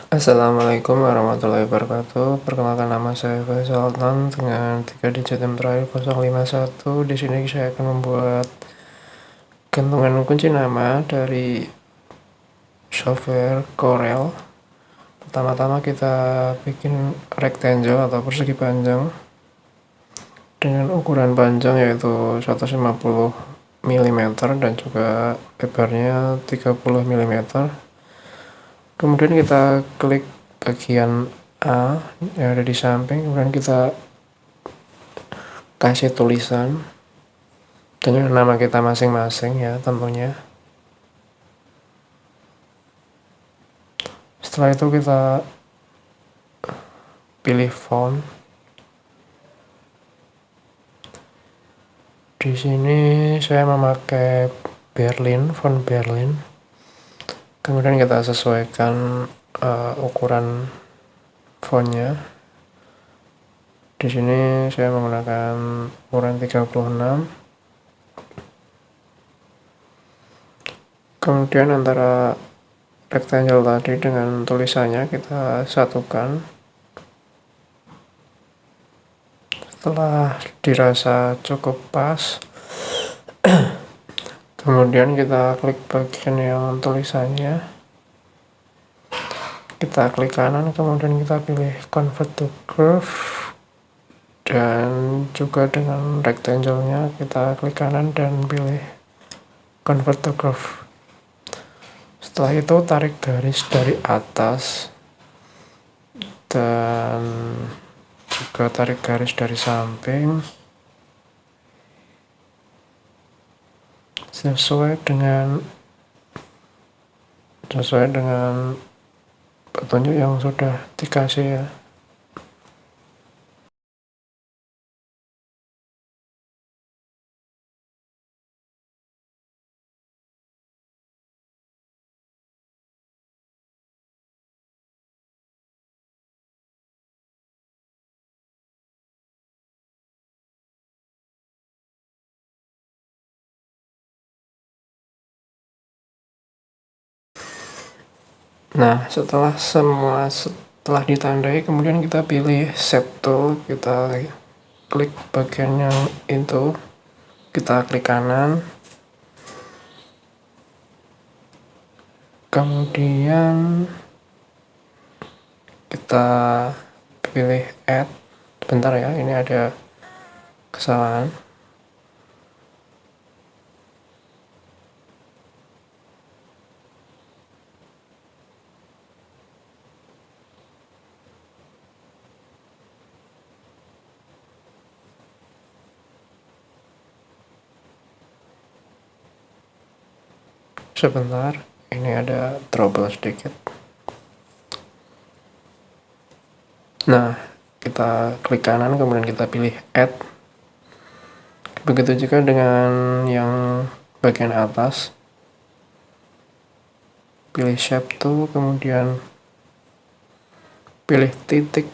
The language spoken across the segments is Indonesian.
Assalamualaikum warahmatullahi wabarakatuh. Perkenalkan, nama saya Faisal Altan dengan 3 digit yang terakhir 051. Di sini saya akan membuat gantungan kunci nama dari software Corel. Pertama-tama kita bikin rectangle atau persegi panjang dengan ukuran panjang yaitu 150 mm dan juga lebarnya 30 mm. Kemudian kita klik bagian A yang ada di samping, kemudian kita kasih tulisan dengan nama kita masing-masing ya tentunya. Setelah itu kita pilih font. Di sini saya memakai font Berlin. Kemudian kita sesuaikan ukuran fontnya. Di sini saya menggunakan ukuran 36. Kemudian antara rectangle tadi dengan tulisannya kita satukan. Setelah dirasa cukup pas, kemudian kita klik bagian yang tulisannya, kita klik kanan, kemudian kita pilih convert to curve, dan juga dengan rectangle-nya kita klik kanan dan pilih convert to curve. Setelah itu tarik garis dari atas dan juga tarik garis dari samping sesuai dengan petunjuk yang sudah dikasih ya. Nah, setelah ditandai, kemudian kita pilih shape tool, kita klik bagian yang itu, kita klik kanan, kemudian kita pilih add. Bentar ya, ini ada kesalahan. Sebentar, ini ada trouble sedikit. Nah, kita klik kanan, kemudian kita pilih add. Begitu juga dengan yang bagian atas. Pilih shape tool, kemudian pilih titik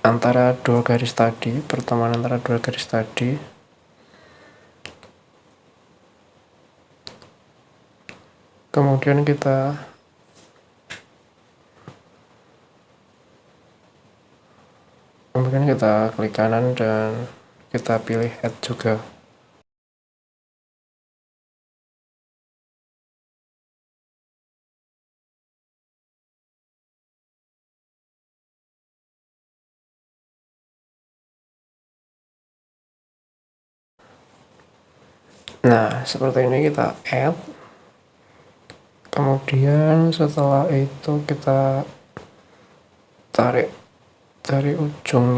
antara dua garis tadi, pertemuan antara dua garis tadi. Kemudian kita klik kanan dan kita pilih add juga. Nah, seperti ini kita add. Kemudian setelah itu kita tarik dari ujung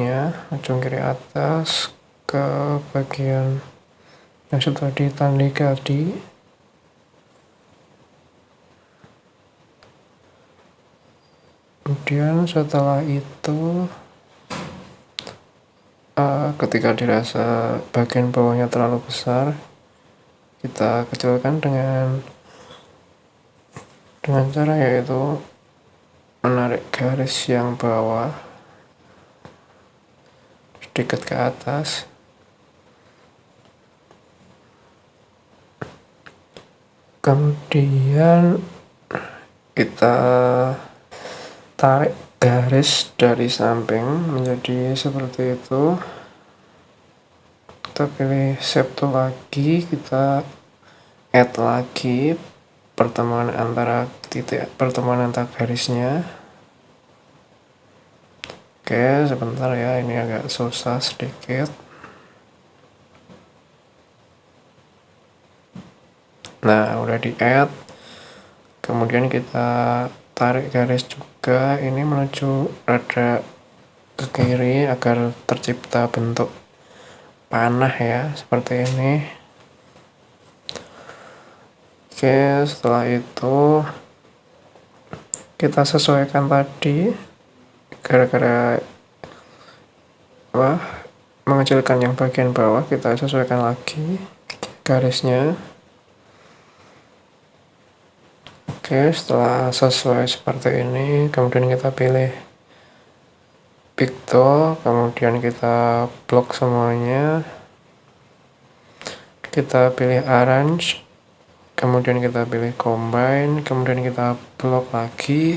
kiri atas ke bagian yang sudah ditandai tadi. Kemudian setelah itu ketika dirasa bagian bawahnya terlalu besar, kita kecilkan dengan cara yaitu menarik garis yang bawah sedikit ke atas. Kemudian kita tarik garis dari samping menjadi seperti itu. Kita pilih shape tool lagi, kita add lagi pertemuan antara garisnya. Oke, sebentar ya, ini agak susah sedikit. Nah, udah di add. Kemudian kita tarik garis juga ini menuju rada ke kiri agar tercipta bentuk panah ya, seperti ini. Oke, setelah itu kita sesuaikan tadi, gara-gara mengecilkan yang bagian bawah, kita sesuaikan lagi garisnya. Oke, setelah sesuai seperti ini, kemudian kita pilih pick tool, kemudian kita blok semuanya. Kita pilih arrange, kemudian kita pilih combine, kemudian kita blok lagi.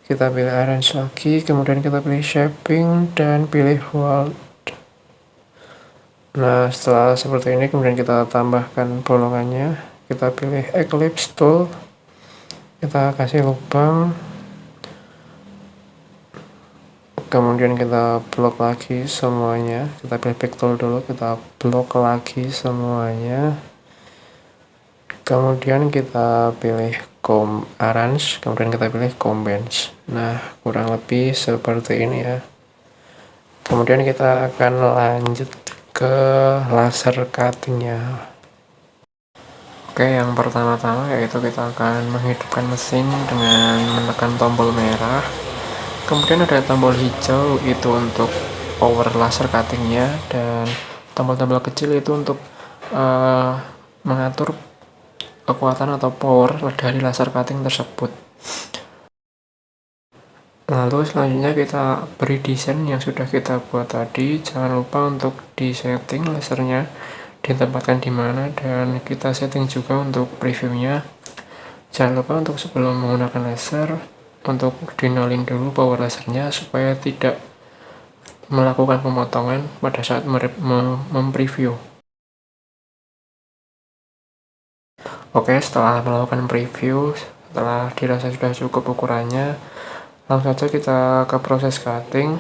Kita pilih arrange lagi, kemudian kita pilih shaping dan pilih weld. Nah, setelah seperti ini kemudian kita tambahkan bolongannya. Kita pilih eclipse tool, kita kasih lubang, kemudian kita blok lagi semuanya. Kita pilih pick tool dulu, kita blok lagi semuanya. Kemudian kita pilih arrange, kemudian kita pilih combine. Nah, kurang lebih seperti ini ya. Kemudian kita akan lanjut ke laser cuttingnya. Oke, yang pertama-tama yaitu kita akan menghidupkan mesin dengan menekan tombol merah. Kemudian ada tombol hijau itu untuk power laser cuttingnya, dan tombol-tombol kecil itu untuk mengatur kekuatan atau power dari laser cutting tersebut. Lalu selanjutnya kita beri desain yang sudah kita buat tadi. Jangan lupa untuk di setting lasernya ditempatkan di mana, dan kita setting juga untuk previewnya. Jangan lupa untuk sebelum menggunakan laser untuk dinolin dulu power lasernya supaya tidak melakukan pemotongan pada saat mempreview. Oke, setelah melakukan preview, setelah dirasa sudah cukup ukurannya, langsung saja kita ke proses cutting.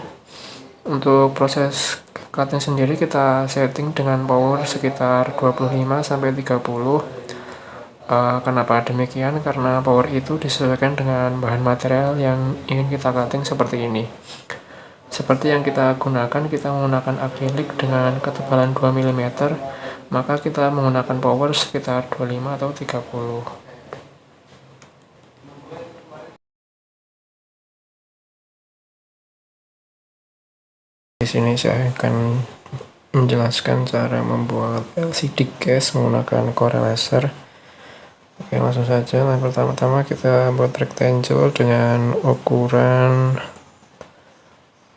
Untuk proses cutting sendiri kita setting dengan power sekitar 25-30. Kenapa demikian? Karena power itu disesuaikan dengan bahan material yang ingin kita cutting seperti ini. Seperti yang kita menggunakan akrilik dengan ketebalan 2 mm, maka kita menggunakan power sekitar 25 atau 30. Di sini saya akan menjelaskan cara membuat LCD case menggunakan Corel laser. Oke, langsung saja. Nah, pertama-tama kita buat rectangle dengan ukuran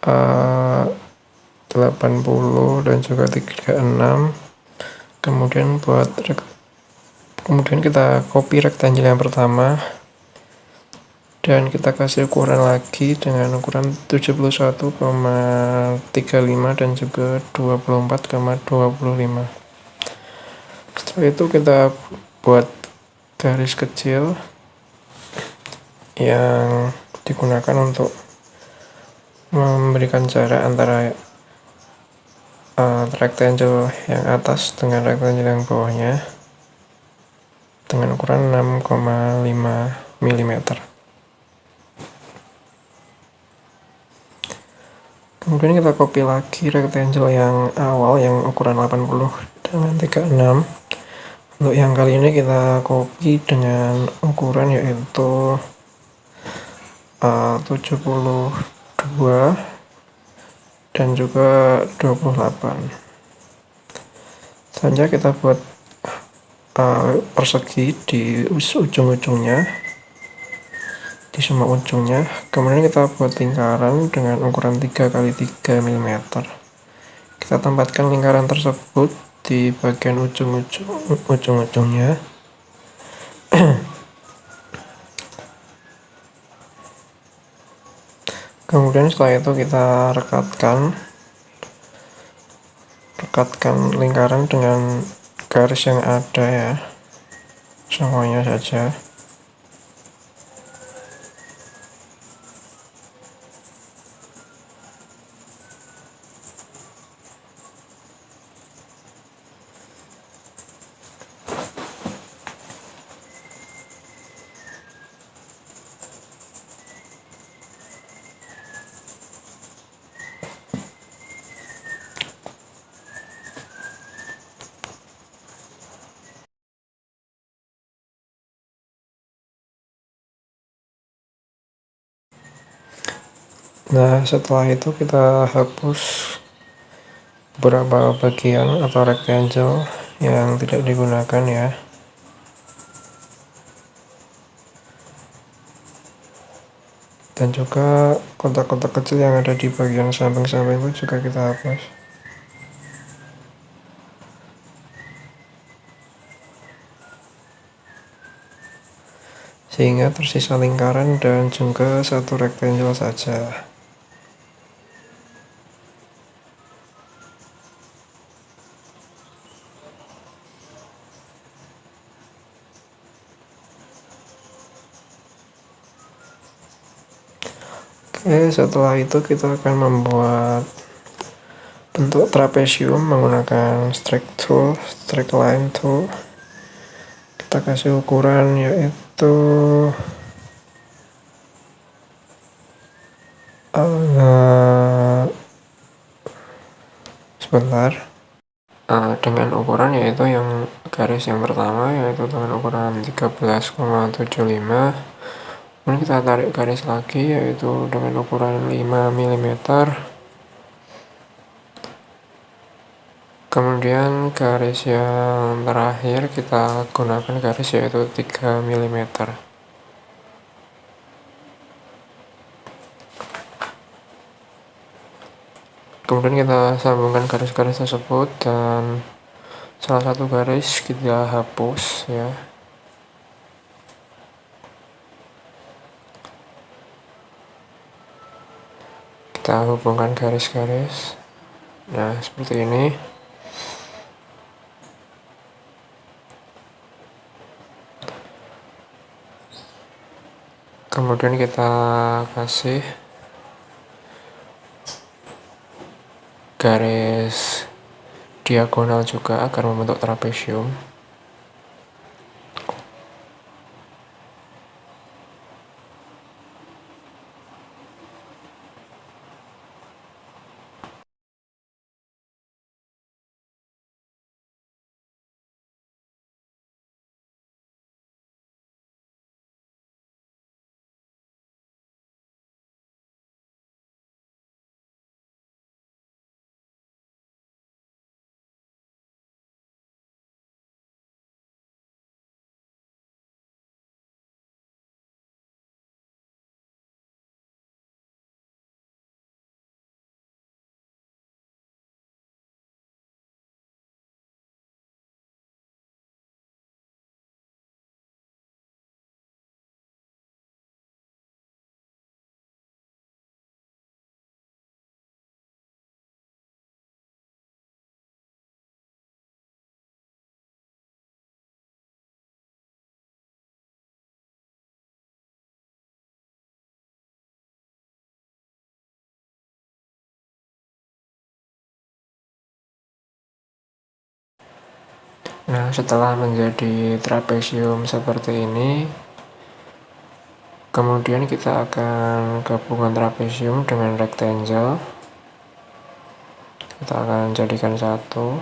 80 dan juga 36. Kemudian kita copy rectangle yang pertama dan kita kasih ukuran lagi dengan ukuran 71,35 dan juga 24,25. Setelah itu kita buat garis kecil yang digunakan untuk memberikan jarak antara rectangle yang atas dengan rectangle yang bawahnya dengan ukuran 6,5 mm. Kemudian kita copy lagi rectangle yang awal yang ukuran 80 dengan 36. Untuk yang kali ini kita copy dengan ukuran yaitu 72 dan juga 28. Selanjutnya kita buat persegi di ujung-ujungnya, di semua ujungnya. Kemudian kita buat lingkaran dengan ukuran 3x3 mm. Kita tempatkan lingkaran tersebut di bagian ujung-ujungnya. Kemudian setelah itu kita rekatkan lingkaran dengan garis yang ada ya, semuanya saja. Nah, setelah itu kita hapus beberapa bagian atau rectangle yang tidak digunakan ya. Dan juga kotak-kotak kecil yang ada di bagian samping-samping itu juga kita hapus. Sehingga tersisa lingkaran dan juga satu rectangle saja. Oke, setelah itu kita akan membuat bentuk trapesium menggunakan strike line tool. Kita kasih ukuran yaitu sebentar. Dengan ukuran yaitu yang garis yang pertama yaitu dengan ukuran 13,75. Kemudian kita tarik garis lagi yaitu dengan ukuran 5 mm. Kemudian garis yang terakhir kita gunakan garis yaitu 3 mm. Kemudian kita sambungkan garis-garis tersebut dan salah satu garis kita hapus ya. Kita hubungkan garis-garis. Nah, seperti ini. Kemudian kita kasih garis diagonal juga agar membentuk trapesium. Nah, setelah menjadi trapesium seperti ini, kemudian kita akan gabungkan trapesium dengan rectangle. Kita akan jadikan satu.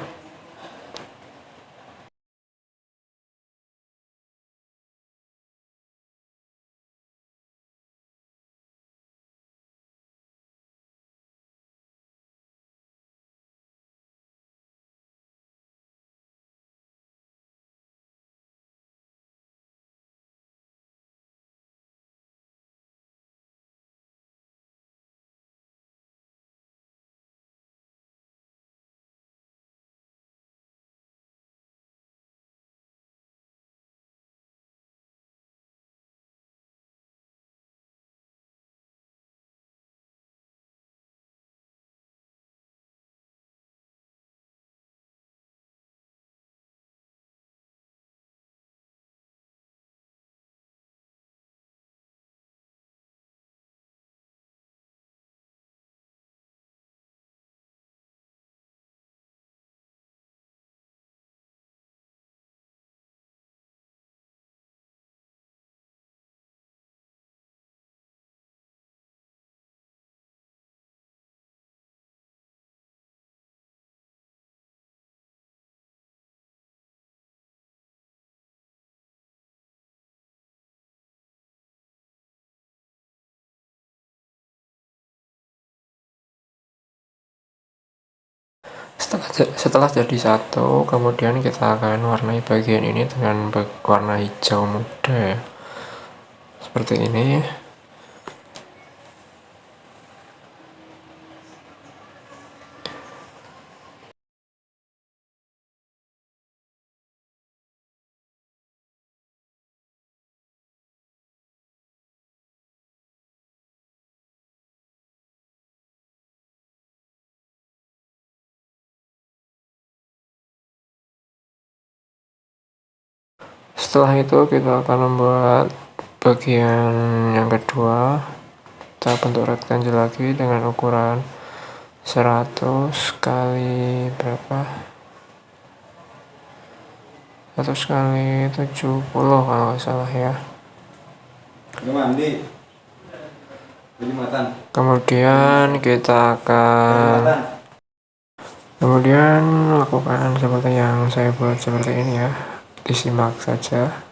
Setelah jadi satu, kemudian kita akan warnai bagian ini dengan warna hijau muda ya, seperti ini. Setelah itu kita akan membuat bagian yang kedua. Kita bentuk rectangle lagi dengan ukuran 100 kali berapa, 100 kali 70 kalau nggak salah ya. Kemudian kita akan lakukan seperti yang saya buat seperti ini ya, disimak saja.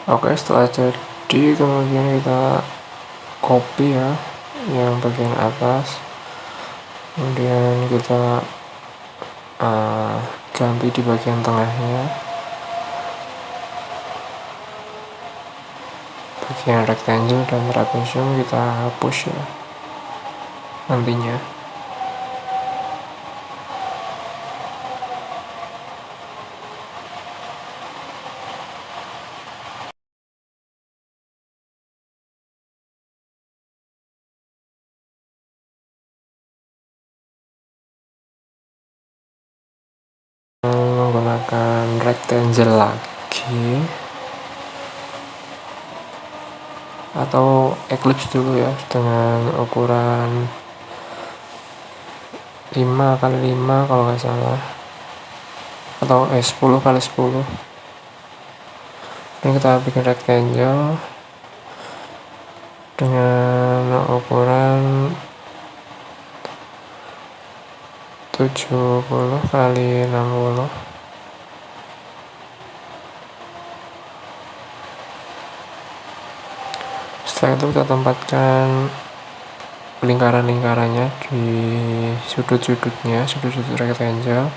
Oke, setelah jadi kemudian kita copy ya yang bagian atas, kemudian kita ganti di bagian tengahnya, bagian rectangle dan trapezium kita hapus ya nantinya. Menggunakan rectangle lagi atau eclipse dulu ya dengan ukuran 5x5 kalau nggak salah, atau 10x10. Ini kita bikin rectangle dengan ukuran 70x60. Setelah itu kita tempatkan lingkaran-lingkarannya di sudut-sudutnya, sudut-sudut rectangle.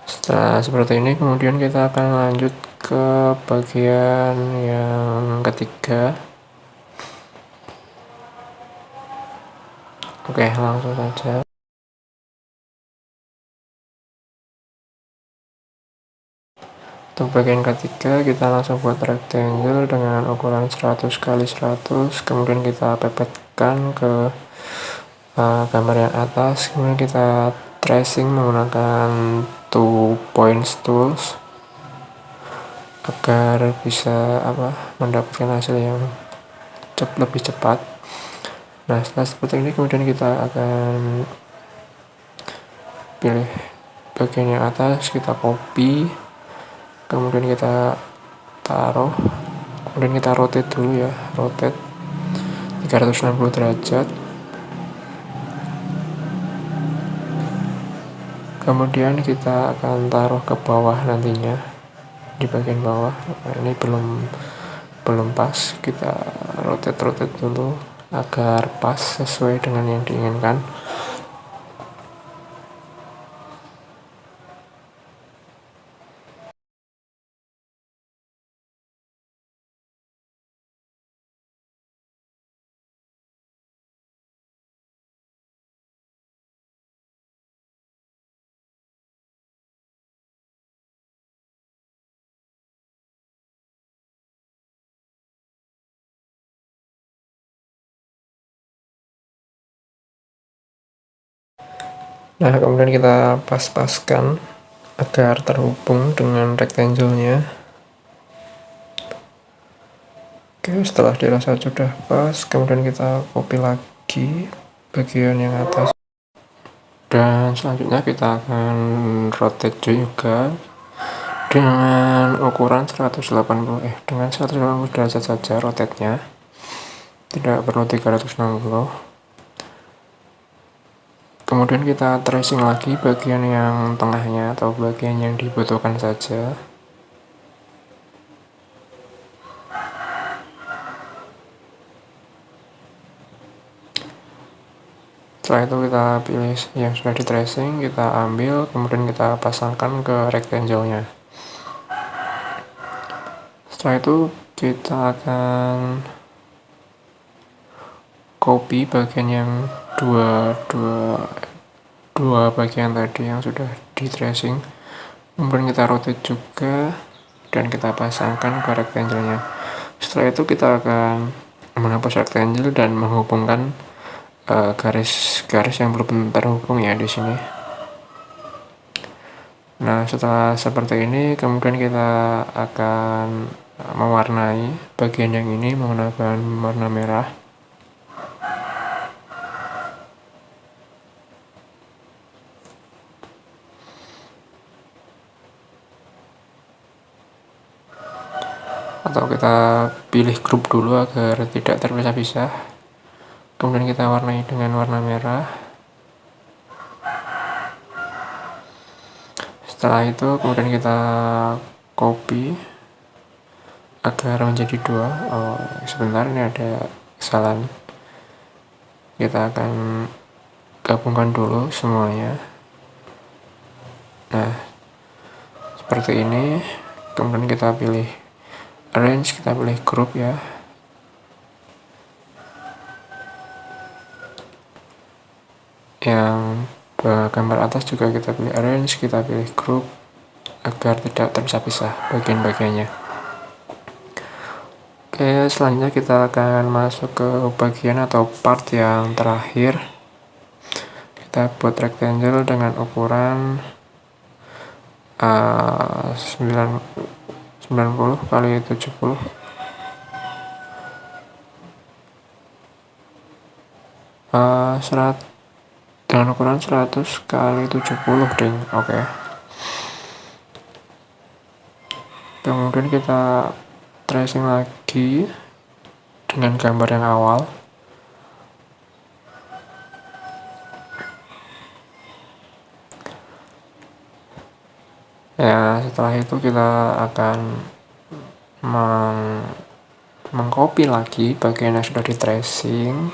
Setelah seperti ini kemudian kita akan lanjut ke bagian yang ketiga. Oke, langsung saja. Untuk bagian ketiga kita langsung buat rectangle dengan ukuran 100x100, kemudian kita pepetkan ke gambar yang atas, kemudian kita tracing menggunakan 2 points tools agar bisa mendapatkan hasil yang lebih cepat. Nah, setelah seperti ini kemudian kita akan pilih bagian yang atas, kita copy, kemudian kita taruh, kemudian kita rotate dulu ya, rotate 360 derajat. Kemudian kita akan taruh ke bawah nantinya, di bagian bawah. Nah, ini belum pas, kita rotate dulu agar pas sesuai dengan yang diinginkan. Nah, kemudian kita pas-paskan agar terhubung dengan rectangle-nya. Oke, setelah dirasa sudah pas, kemudian kita copy lagi bagian yang atas. Dan selanjutnya kita akan rotate juga dengan ukuran 180 derajat saja rotate-nya. Tidak perlu 360. Kemudian kita tracing lagi bagian yang tengahnya atau bagian yang dibutuhkan saja. Setelah itu kita pilih yang sudah di tracing, kita ambil, kemudian kita pasangkan ke rectangle-nya. Setelah itu kita akan copy bagian yang dua bagian tadi yang sudah di tracing, kemudian kita rotate juga dan kita pasangkan ke rectangle-nya. Setelah itu kita akan menghapus rectangle dan menghubungkan garis-garis yang belum terhubung ya di sini. Nah, setelah seperti ini kemudian kita akan mewarnai bagian yang ini menggunakan warna merah. atau kita pilih grup dulu agar tidak terpisah-pisah. Kemudian kita warnai dengan warna merah. Setelah itu kemudian kita copy agar menjadi 2. Sebentar, ini ada kesalahan. Kita akan gabungkan dulu semuanya. Nah, seperti ini. Kemudian kita pilih arrange, kita pilih group ya. Yang gambar atas juga kita pilih arrange, kita pilih group agar tidak terpisah-pisah bagian-bagiannya. Oke, selanjutnya kita akan masuk ke bagian atau part yang terakhir. Kita buat rectangle dengan ukuran 90 kali 70. Dengan ukuran 100 kali 70 ding. Oke. Kemudian kita tracing lagi dengan gambar yang awal. Ya, setelah itu kita akan mengcopy lagi bagian yang sudah di tracing.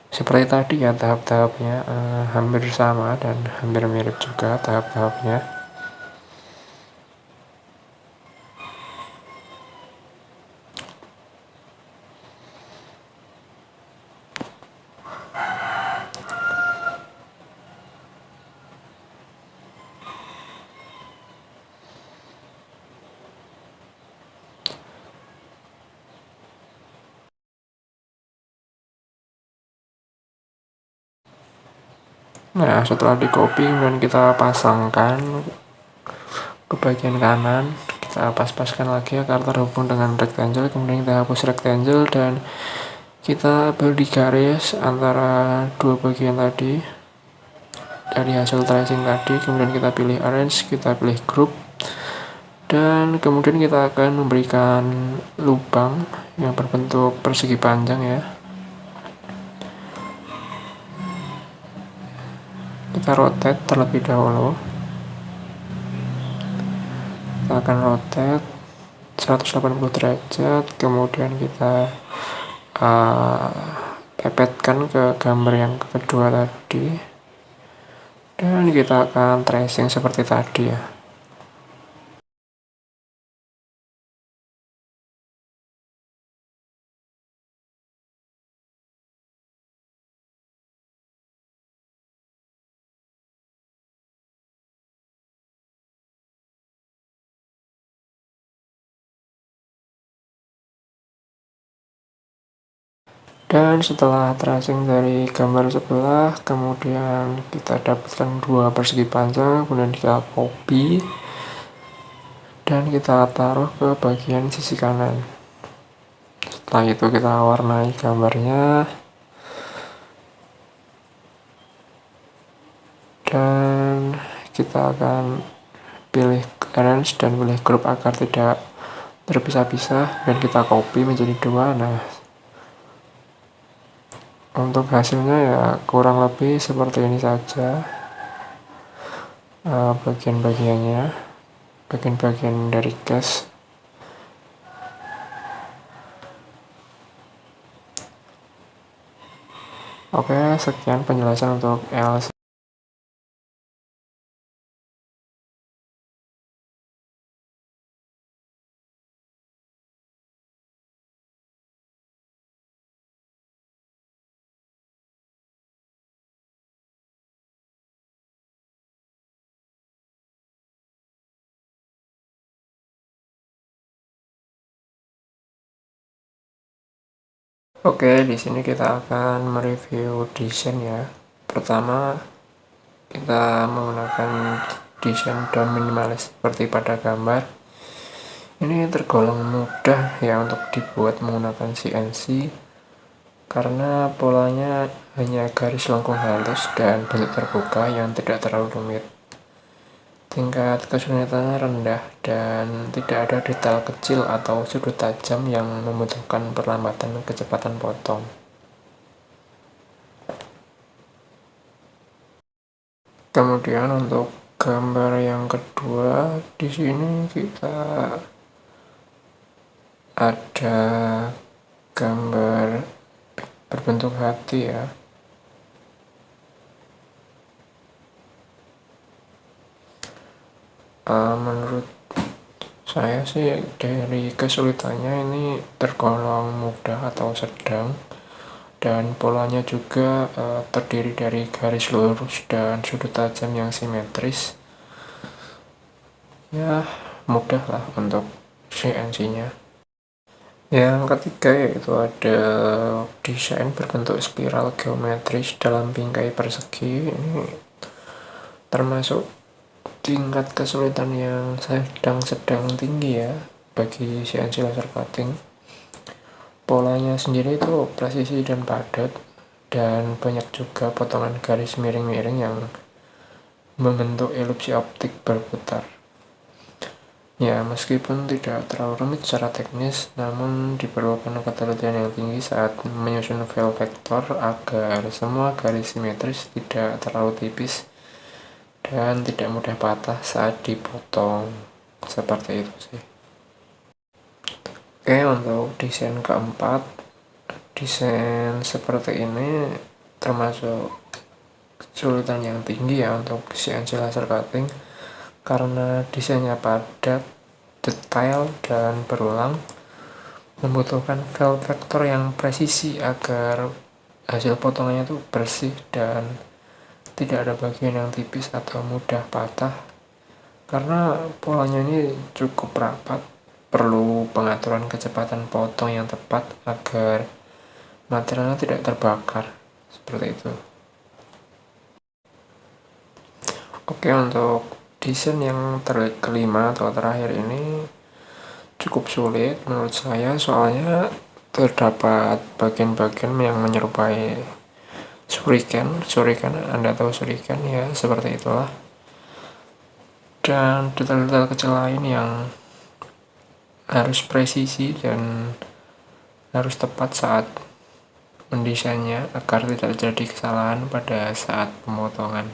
Seperti tadi ya, tahap-tahapnya hampir sama dan hampir mirip juga tahap-tahapnya. Nah, setelah di copy dan kita pasangkan ke bagian kanan, kita pas-paskan lagi agar terhubung dengan rectangle. Kemudian kita hapus rectangle dan kita beri garis antara dua bagian tadi dari hasil tracing tadi. Kemudian kita pilih arrange, kita pilih group, dan kemudian kita akan memberikan lubang yang berbentuk persegi panjang ya. Kita rotate terlebih dahulu. Kita akan rotate 180 derajat, kemudian kita pepetkan ke gambar yang kedua tadi, dan kita akan tracing seperti tadi ya. Dan setelah tracing dari gambar sebelah, kemudian kita dapatkan dua persegi panjang, kemudian kita copy dan kita taruh ke bagian sisi kanan. Setelah itu kita warnai gambarnya dan kita akan pilih arrange dan pilih group agar tidak terpisah-pisah, dan kita copy menjadi 2. Nah, untuk hasilnya ya kurang lebih seperti ini saja bagian-bagiannya, bagian-bagian dari case. Oke, sekian penjelasan untuk LC. Oke, di sini kita akan mereview desain ya. Pertama, kita menggunakan desain daun minimalis seperti pada gambar. Ini tergolong mudah ya untuk dibuat menggunakan CNC karena polanya hanya garis lengkung halus dan bentuk terbuka yang tidak terlalu rumit. tingkat kesulitannya rendah dan tidak ada detail kecil atau sudut tajam yang membutuhkan perlambatan kecepatan potong. Kemudian untuk gambar yang kedua, di sini kita ada gambar berbentuk hati ya. Menurut saya sih dari kesulitannya ini tergolong mudah atau sedang, dan polanya juga terdiri dari garis lurus dan sudut tajam yang simetris. Ya, mudah lah untuk CNC-nya. Yang ketiga yaitu ada desain berbentuk spiral geometris dalam bingkai persegi. Ini termasuk tingkat kesulitan yang sedang tinggi ya bagi CNC laser cutting. Polanya sendiri itu presisi dan padat, dan banyak juga potongan garis miring-miring yang membentuk elipsi optik berputar. Ya, meskipun tidak terlalu rumit secara teknis, namun diperlukan ketelitian yang tinggi saat menyusun file vektor agar semua garis simetris, tidak terlalu tipis, dan tidak mudah patah saat dipotong. Seperti itu sih. Oke, untuk desain keempat, desain seperti ini termasuk kesulitan yang tinggi ya untuk CNC laser cutting, karena desainnya padat, detail, dan berulang, membutuhkan file vektor yang presisi agar hasil potongannya itu bersih dan tidak ada bagian yang tipis atau mudah patah. Karena polanya ini cukup rapat, perlu pengaturan kecepatan potong yang tepat agar materialnya tidak terbakar, seperti itu. Oke, untuk desain yang kelima atau terakhir ini cukup sulit menurut saya, soalnya terdapat bagian-bagian yang menyerupai shuriken. Anda tahu shuriken ya, seperti itulah. Dan detail-detail kecil lain yang harus presisi dan harus tepat saat mendesainnya agar tidak terjadi kesalahan pada saat pemotongan.